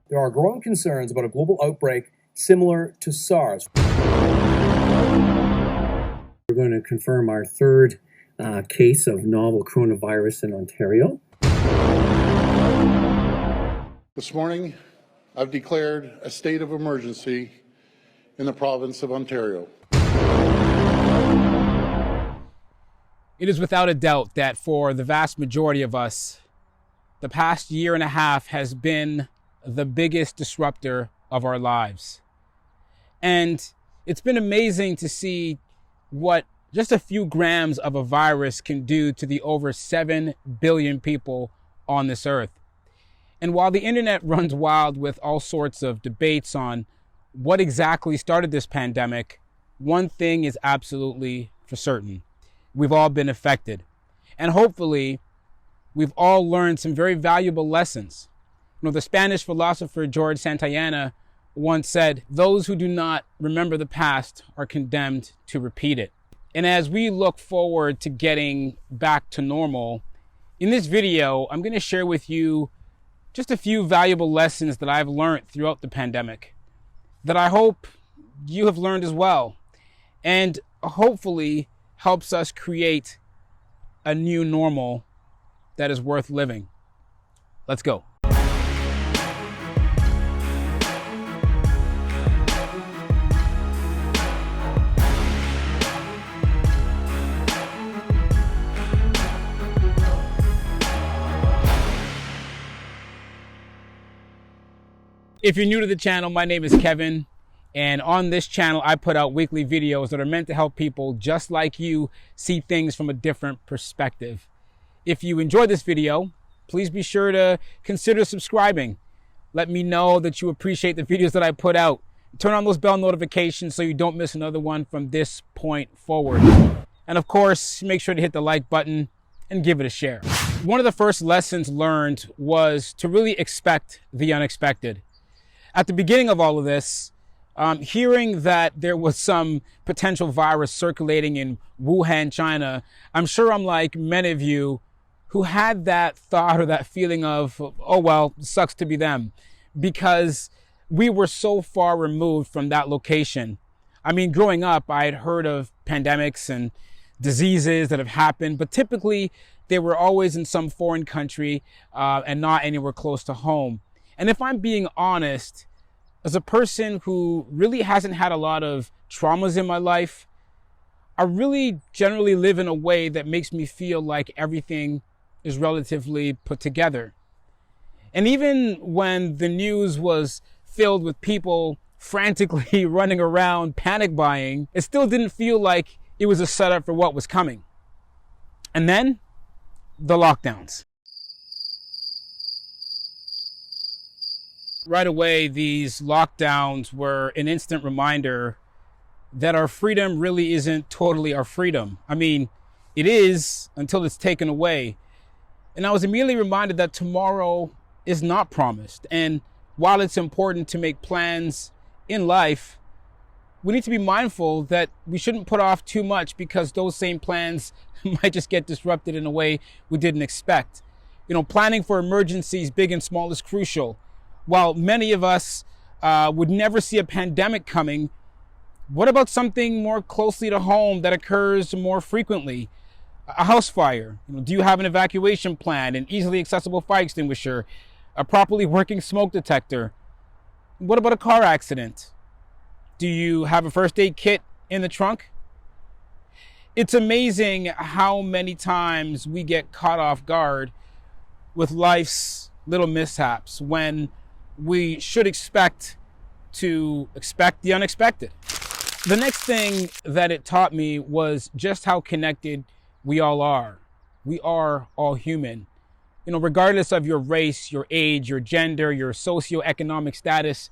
There are growing concerns about a global outbreak similar to SARS. We're going to confirm our third case of novel coronavirus in Ontario. This morning, I've declared a state of emergency in the province of Ontario. It is without a doubt that for the vast majority of us, the past year and a half has been the biggest disruptor of our lives. And it's been amazing to see what just a few grams of a virus can do to the over 7 billion people on this earth. And while the internet runs wild with all sorts of debates on what exactly started this pandemic, one thing is absolutely for certain. We've all been affected. And hopefully, we've all learned some very valuable lessons. You know, the Spanish philosopher George Santayana once said, "Those who do not remember the past are condemned to repeat it." And as we look forward to getting back to normal, in this video, I'm going to share with you just a few valuable lessons that I've learned throughout the pandemic that I hope you have learned as well, and hopefully helps us create a new normal that is worth living. Let's go. If you're new to the channel, my name is Kevin, and on this channel, I put out weekly videos that are meant to help people just like you see things from a different perspective. If you enjoyed this video, please be sure to consider subscribing. Let me know that you appreciate the videos that I put out. Turn on those bell notifications so you don't miss another one from this point forward. And of course, make sure to hit the like button and give it a share. One of the first lessons learned was to really expect the unexpected. At the beginning of all of this, hearing that there was some potential virus circulating in Wuhan, China, I'm sure I'm like many of you who had that thought or that feeling of, oh, well, sucks to be them, because we were so far removed from that location. I mean, growing up, I had heard of pandemics and diseases that have happened, but typically they were always in some foreign country and not anywhere close to home. And if I'm being honest, as a person who really hasn't had a lot of traumas in my life, I really generally live in a way that makes me feel like everything is relatively put together. And even when the news was filled with people frantically running around panic buying, it still didn't feel like it was a setup for what was coming. And then the lockdowns. Right away, these lockdowns were an instant reminder that our freedom really isn't totally our freedom. I mean, it is until it's taken away. And I was immediately reminded that tomorrow is not promised. And while it's important to make plans in life, we need to be mindful that we shouldn't put off too much, because those same plans might just get disrupted in a way we didn't expect. You know, planning for emergencies, big and small, is crucial. While many of us would never see a pandemic coming, what about something more closely to home that occurs more frequently? A house fire. You know, do you have an evacuation plan, an easily accessible fire extinguisher, a properly working smoke detector? What about a car accident? Do you have a first aid kit in the trunk? It's amazing how many times we get caught off guard with life's little mishaps when we should expect the unexpected. The next thing that it taught me was just how connected we all are. We are all human. You know, regardless of your race, your age, your gender, your socioeconomic status,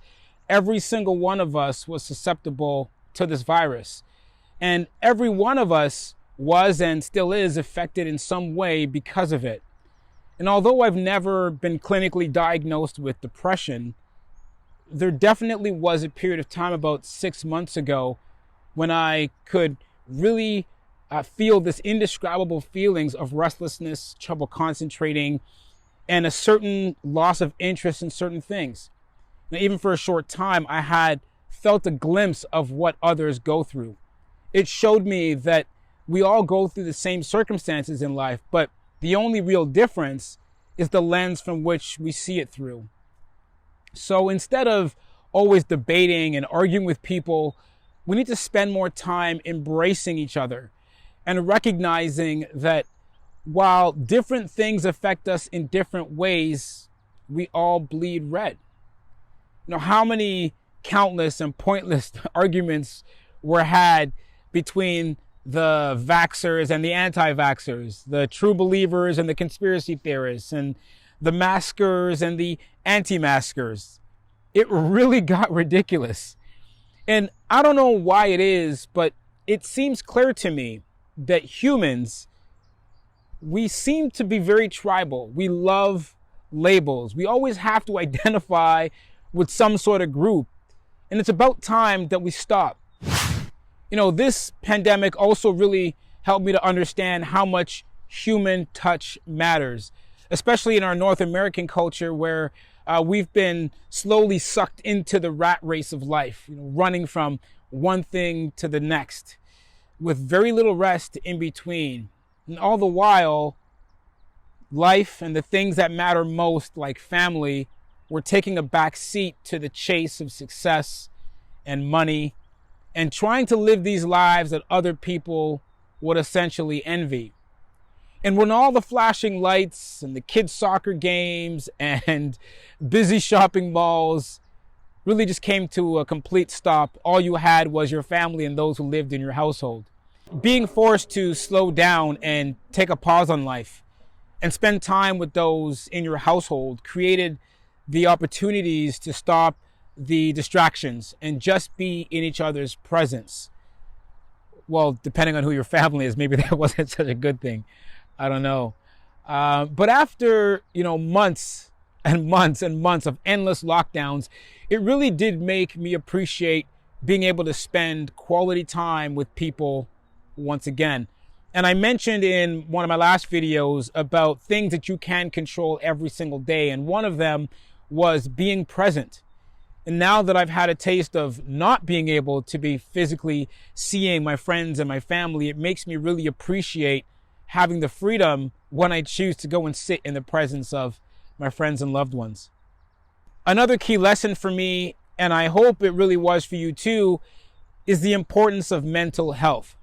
every single one of us was susceptible to this virus. And every one of us was and still is affected in some way because of it. And although I've never been clinically diagnosed with depression, there definitely was a period of time about 6 months ago when I could really feel this indescribable feelings of restlessness, trouble concentrating, and a certain loss of interest in certain things. Now, even for a short time, I had felt a glimpse of what others go through. It showed me that we all go through the same circumstances in life, but the only real difference is the lens from which we see it through. So instead of always debating and arguing with people, we need to spend more time embracing each other and recognizing that while different things affect us in different ways, we all bleed red. How many countless and pointless arguments were had between the vaxxers and the anti-vaxxers, the true believers and the conspiracy theorists, and the maskers and the anti-maskers. It really got ridiculous. And I don't know why it is, but it seems clear to me that humans, we seem to be very tribal. We love labels. We always have to identify with some sort of group. And it's about time that we stop. This pandemic also really helped me to understand how much human touch matters, especially in our North American culture where we've been slowly sucked into the rat race of life, running from one thing to the next with very little rest in between. And all the while, life and the things that matter most, like family, were taking a back seat to the chase of success and money and trying to live these lives that other people would essentially envy. And when all the flashing lights and the kids' soccer games and busy shopping malls really just came to a complete stop, all you had was your family and those who lived in your household. Being forced to slow down and take a pause on life and spend time with those in your household created the opportunities to stop the distractions and just be in each other's presence. Well, depending on who your family is, maybe that wasn't such a good thing. I don't know. But after, months and months and months of endless lockdowns, it really did make me appreciate being able to spend quality time with people once again. And I mentioned in one of my last videos about things that you can control every single day. And one of them was being present. And now that I've had a taste of not being able to be physically seeing my friends and my family, it makes me really appreciate having the freedom when I choose to go and sit in the presence of my friends and loved ones. Another key lesson for me, and I hope it really was for you too, is the importance of mental health.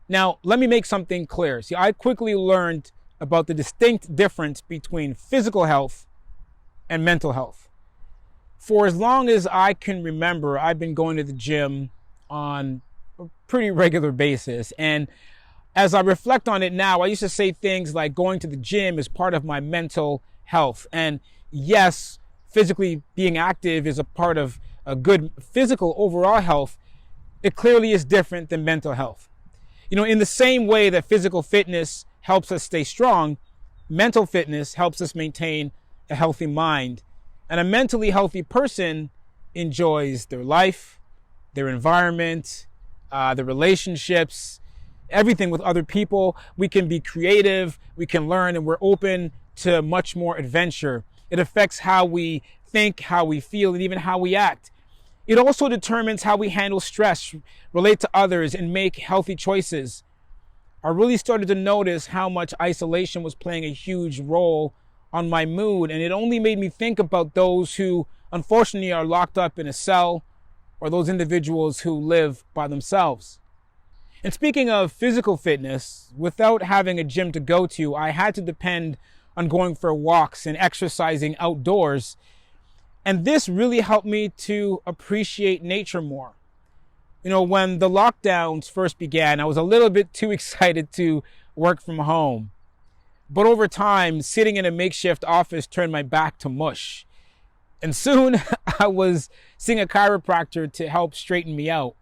Now, let me make something clear. See, I quickly learned about the distinct difference between physical health and mental health. For as long as I can remember, I've been going to the gym on a pretty regular basis. And as I reflect on it now, I used to say things like going to the gym is part of my mental health. And yes, physically being active is a part of a good physical overall health. It clearly is different than mental health. In the same way that physical fitness helps us stay strong, mental fitness helps us maintain a healthy mind. And a mentally healthy person enjoys their life, their environment, their relationships, everything with other people. We can be creative, we can learn, and we're open to much more adventure. It affects how we think, how we feel, and even how we act. It also determines how we handle stress, relate to others, and make healthy choices. I really started to notice how much isolation was playing a huge role on my mood, and it only made me think about those who unfortunately are locked up in a cell or those individuals who live by themselves. And speaking of physical fitness, without having a gym to go to, I had to depend on going for walks and exercising outdoors. And this really helped me to appreciate nature more. When the lockdowns first began, I was a little bit too excited to work from home. But over time, sitting in a makeshift office turned my back to mush. And soon I was seeing a chiropractor to help straighten me out.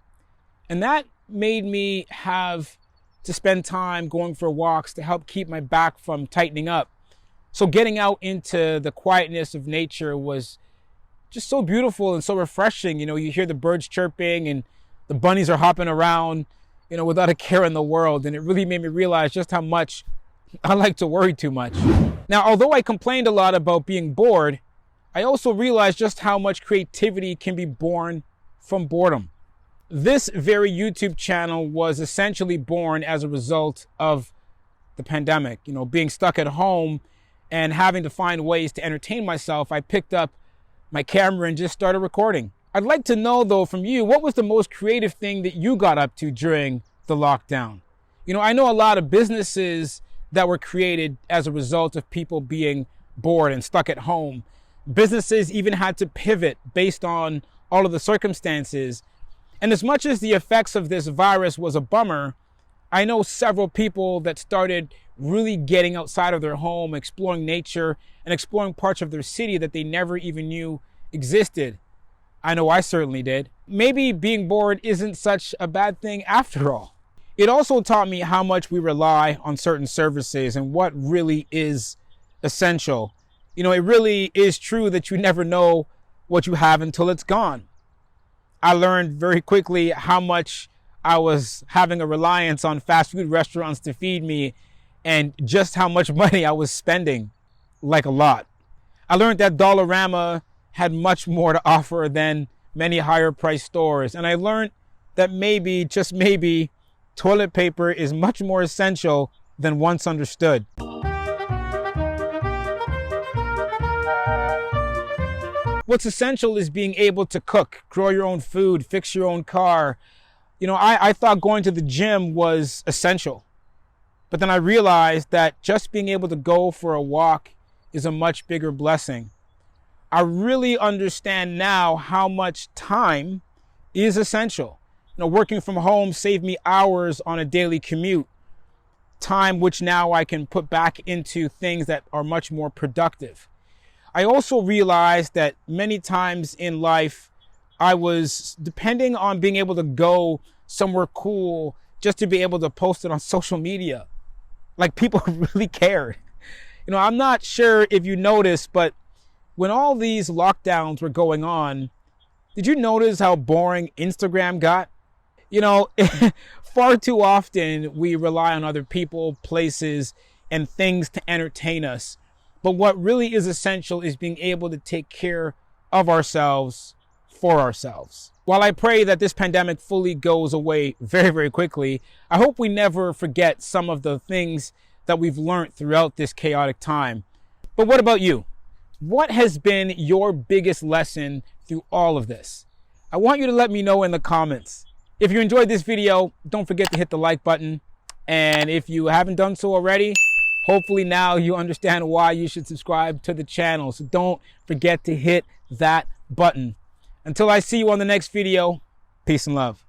And that made me have to spend time going for walks to help keep my back from tightening up. So getting out into the quietness of nature was just so beautiful and so refreshing. You hear the birds chirping and the bunnies are hopping around, without a care in the world. And it really made me realize just how much I like to worry too much. Now, although I complained a lot about being bored, I also realized just how much creativity can be born from boredom. This very YouTube channel was essentially born as a result of the pandemic. Being stuck at home and having to find ways to entertain myself, I picked up my camera and just started recording. I'd like to know, though, from you, what was the most creative thing that you got up to during the lockdown? I know a lot of businesses that were created as a result of people being bored and stuck at home. Businesses even had to pivot based on all of the circumstances. And as much as the effects of this virus was a bummer, I know several people that started really getting outside of their home, exploring nature, and exploring parts of their city that they never even knew existed. I know I certainly did. Maybe being bored isn't such a bad thing after all. It also taught me how much we rely on certain services and what really is essential. It really is true that you never know what you have until it's gone. I learned very quickly how much I was having a reliance on fast food restaurants to feed me and just how much money I was spending, like a lot. I learned that Dollarama had much more to offer than many higher priced stores. And I learned that maybe, just maybe, toilet paper is much more essential than once understood. What's essential is being able to cook, grow your own food, fix your own car. I thought going to the gym was essential. But then I realized that just being able to go for a walk is a much bigger blessing. I really understand now how much time is essential. Working from home saved me hours on a daily commute. Time which now I can put back into things that are much more productive. I also realized that many times in life, I was depending on being able to go somewhere cool just to be able to post it on social media. Like, people really cared. I'm not sure if you noticed, but when all these lockdowns were going on, did you notice how boring Instagram got? Far too often we rely on other people, places, and things to entertain us. But what really is essential is being able to take care of ourselves for ourselves. While I pray that this pandemic fully goes away very, very quickly, I hope we never forget some of the things that we've learned throughout this chaotic time. But what about you? What has been your biggest lesson through all of this? I want you to let me know in the comments. If you enjoyed this video, don't forget to hit the like button. And if you haven't done so already, hopefully now you understand why you should subscribe to the channel. So don't forget to hit that button. Until I see you on the next video, peace and love.